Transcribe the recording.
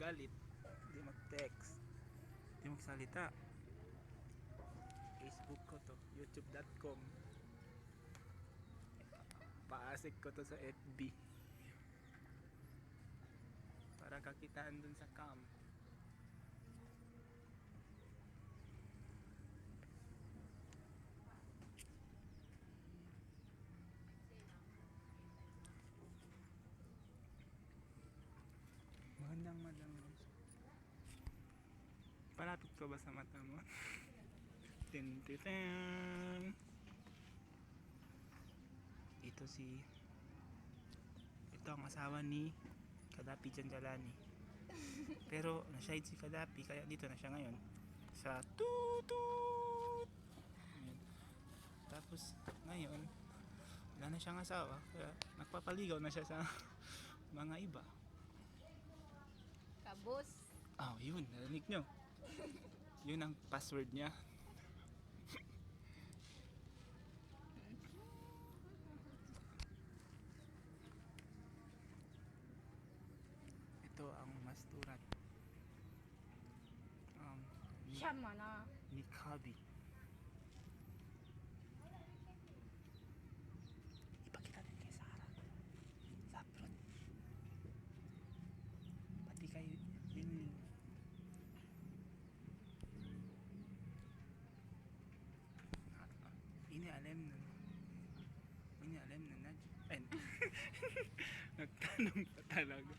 magalit, hindi mag-text, hindi magsalita. Facebook ko to, youtube.com. Paasik ko to sa FB para kakitaan dun sa cam. Magandang madam. Palapit ko ba sa mata mo? Tin tin tin. Ito ang asawa ni Kadapi Janjalani. Pero na-shade si Kadapi kaya dito na siya ngayon sa tutut. Ayan. Tapos ngayon wala na siyang asawa kaya nagpapaligaw na siya sa mga iba. Kabos. Yun, narinig nyo. Yun ang password niya. Ito ang masturat. Siya mana. Ni Kabi. Ipakita din kay Sarah. Saprot. Pati kay Lingling. Ini alam na nagtanong pa talaga.